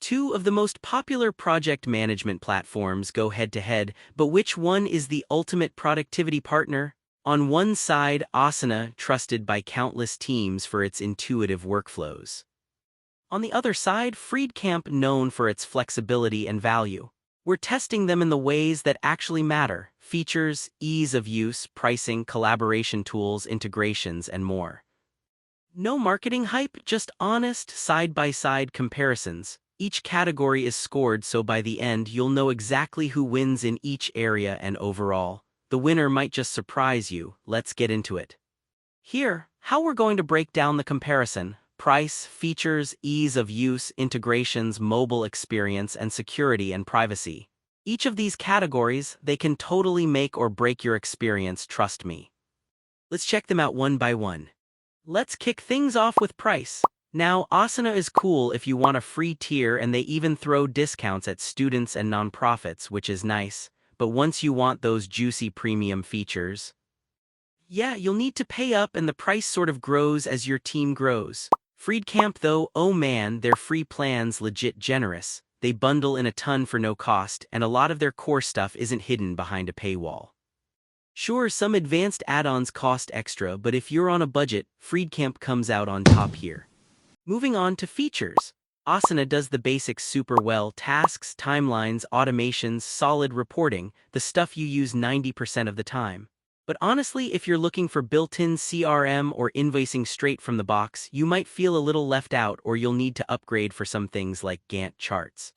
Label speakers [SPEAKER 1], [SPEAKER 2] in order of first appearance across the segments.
[SPEAKER 1] Two of the most popular project management platforms go head-to-head, but which one is the ultimate productivity partner? On one side, Asana, trusted by countless teams for its intuitive workflows. On the other side, Freedcamp, known for its flexibility and value. We're testing them in the ways that actually matter: features, ease of use, pricing, collaboration tools, integrations, and more. No marketing hype, just honest, side-by-side comparisons. Each category is scored so by the end you'll know exactly who wins in each area, and overall, the winner might just surprise you. Let's get into it. Here, how we're going to break down the comparison: price, features, ease of use, integrations, mobile experience, and security and privacy. Each of these categories, they can totally make or break your experience, trust me. Let's check them out one by one. Let's kick things off with price. Now, Asana is cool if you want a free tier, and they even throw discounts at students and nonprofits, which is nice. But once you want those juicy premium features, yeah, you'll need to pay up, and the price sort of grows as your team grows. Freedcamp though, oh man, their free plans legit generous. They bundle in a ton for no cost, and a lot of their core stuff isn't hidden behind a paywall. Sure, some advanced add-ons cost extra, but if you're on a budget, Freedcamp comes out on top here. Moving on to features. Asana does the basics super well: tasks, timelines, automations, solid reporting, the stuff you use 90% of the time. But honestly, if you're looking for built-in CRM or invoicing straight from the box, you might feel a little left out, or you'll need to upgrade for some things like Gantt charts.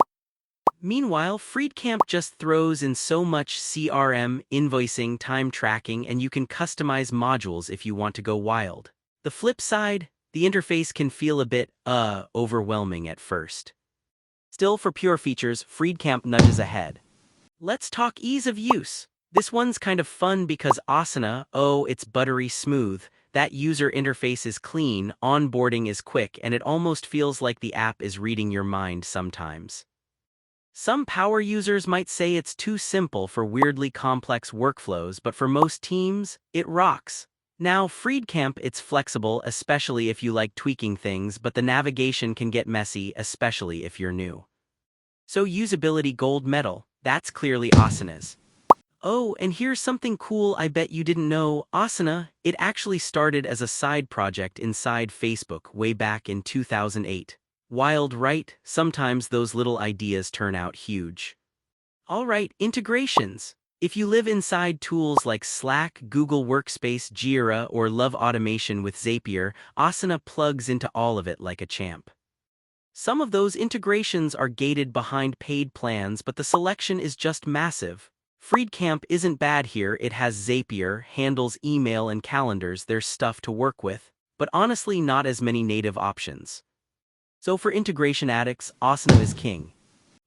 [SPEAKER 1] Meanwhile, Freedcamp just throws in so much CRM, invoicing, time tracking, and you can customize modules if you want to go wild. The flip side, the interface can feel a bit, overwhelming at first. Still, for pure features, Freedcamp nudges ahead. Let's talk ease of use. This one's kind of fun because Asana, it's buttery smooth. That user interface is clean, onboarding is quick, and it almost feels like the app is reading your mind sometimes. Some power users might say it's too simple for weirdly complex workflows, but for most teams, it rocks. Now, Freedcamp, it's flexible, especially if you like tweaking things, but the navigation can get messy, especially if you're new. So usability gold medal, that's clearly Asana's. Oh, and here's something cool I bet you didn't know. Asana, it actually started as a side project inside Facebook way back in 2008. Wild, right? Sometimes those little ideas turn out huge. Alright, integrations. If you live inside tools like Slack, Google Workspace, Jira, or love automation with Zapier, Asana plugs into all of it like a champ. Some of those integrations are gated behind paid plans, but the selection is just massive. Freedcamp isn't bad here. It has Zapier, handles email and calendars, there's stuff to work with, but honestly not as many native options. So for integration addicts, Asana is king.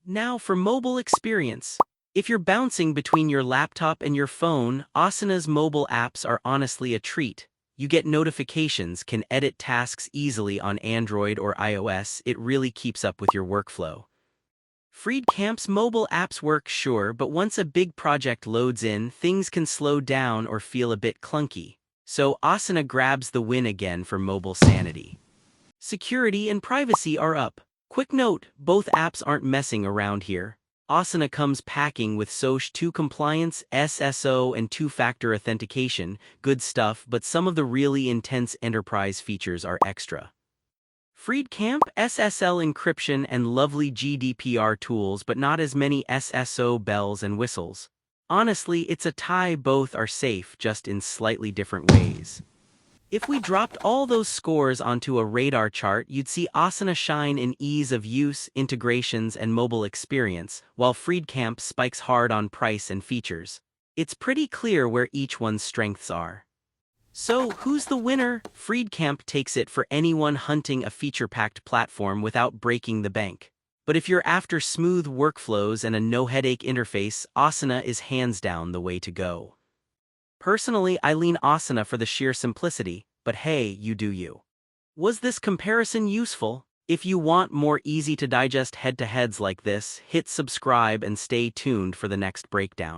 [SPEAKER 1] Now for mobile experience. If you're bouncing between your laptop and your phone, Asana's mobile apps are honestly a treat. You get notifications, can edit tasks easily on Android or iOS. It really keeps up with your workflow. Freedcamp's mobile apps work, sure, but once a big project loads in, things can slow down or feel a bit clunky. So Asana grabs the win again for mobile sanity. Security and privacy are up. Quick note, both apps aren't messing around here. Asana comes packing with SOC 2 compliance, SSO, and two-factor authentication. Good stuff, but some of the really intense enterprise features are extra. Freedcamp, SSL encryption and lovely GDPR tools, but not as many SSO bells and whistles. Honestly, it's a tie. Both are safe, just in slightly different ways. If we dropped all those scores onto a radar chart, you'd see Asana shine in ease of use, integrations, and mobile experience, while Freedcamp spikes hard on price and features. It's pretty clear where each one's strengths are. So, who's the winner? Freedcamp takes it for anyone hunting a feature-packed platform without breaking the bank. But if you're after smooth workflows and a no-headache interface, Asana is hands down the way to go. Personally, I lean Asana for the sheer simplicity, but hey, you do you. Was this comparison useful? If you want more easy-to-digest head-to-heads like this, hit subscribe and stay tuned for the next breakdown.